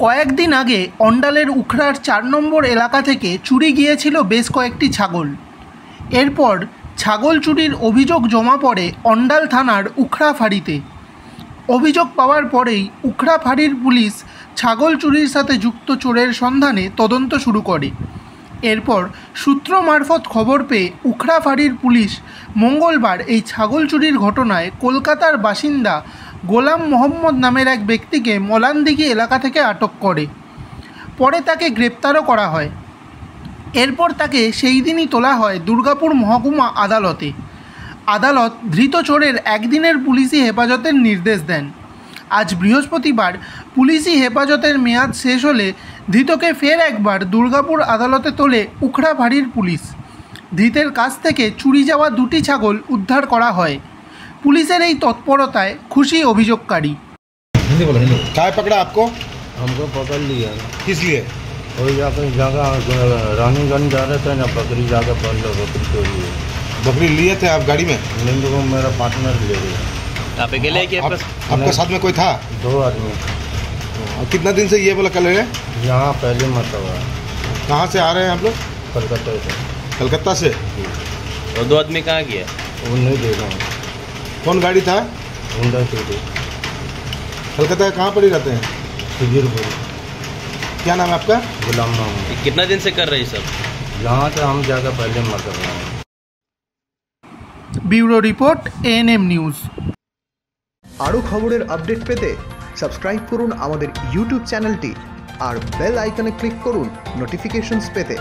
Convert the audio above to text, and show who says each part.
Speaker 1: কয়েকদিন আগে অন্ডালের উখড়ার ৪ নম্বর এলাকা থেকে চুরি গিয়েছিল বেশ কয়েকটি ছাগল। এরপর ছাগল চুরির অভিযোগ জমা পড়ে অন্ডাল থানার উখড়া ফাঁড়িতে। অভিযোগ পাওয়ার পরেই উখড়া ফাঁড়ির পুলিশ ছাগল চুরির সাথে যুক্ত চোরের সন্ধানে তদন্ত শুরু করে। এরপর সূত্র মারফত খবর পেয়ে উখড়া ফাঁড়ির পুলিশ মঙ্গলবার এই ছাগল চুরির ঘটনায় কলকাতার বাসিন্দা গোলাম মোহাম্মদ নামের এক ব্যক্তিকে মলানদিঘি এলাকা থেকে আটক করে। পরে তাকে গ্রেপ্তারও করা হয়। এরপর তাকে সেই দিনই তোলা হয় দুর্গাপুর মহকুমা আদালতে। আদালত ধৃত চোরের একদিনের পুলিশি হেফাজতের নির্দেশ দেন। আজ বৃহস্পতিবার পুলিশি হেফাজতের মেয়াদ শেষ হলে ধৃতকে ফের একবার দুর্গাপুর আদালতে তোলে উখড়া ফাঁড়ির পুলিশ। ধৃতের কাছ থেকে চুরি যাওয়া 2টি ছাগল উদ্ধার করা হয়। পুলিশের এই তৎপরতায় খুশি অভিযোগকারী।
Speaker 2: क्या पकड़ा आपको?
Speaker 3: हमको पकड़ लिया।
Speaker 2: किस लिए?
Speaker 3: और जाकर रनिंग जा रहे थे ना, बकरी जाकर पकड़ लो, बकरी चोरी है।
Speaker 2: बकरी लिए थे आप गाड़ी में?
Speaker 3: नहीं तो मेरा पार्टनर ले गया।
Speaker 4: आप अकेले कि
Speaker 2: आपका साथ में कोई था?
Speaker 3: 2 आदमी।
Speaker 2: कितना दिन से ये बोला कल है?
Speaker 3: यहाँ पहले मरतबा।
Speaker 2: कहाँ से आ रहे हैं आप लोग?
Speaker 3: कलकत्ता से।
Speaker 2: कलकत्ता से?
Speaker 4: और 2 आदमी कहाँ गया?
Speaker 3: वो नहीं देखा।
Speaker 2: कौन गाड़ी था?
Speaker 3: Honda city.
Speaker 2: कलकत्ता कहाँ पर ही रहते हैं?
Speaker 3: खिजरपुर।
Speaker 2: क्या नाम है आपका?
Speaker 3: गुलाम मोहम्मद।
Speaker 4: कितना दिन से कर रहे सब?
Speaker 3: यहाँ से हम जाकर पहले मरतबा।
Speaker 1: Bureau report ANM news.
Speaker 5: আরও খবরের আপডেট পেতে সাবস্ক্রাইব করুন আমাদের ইউটিউব চ্যানেলটি আর বেল আইকনে ক্লিক করুন নোটিফিকেশনস পেতে।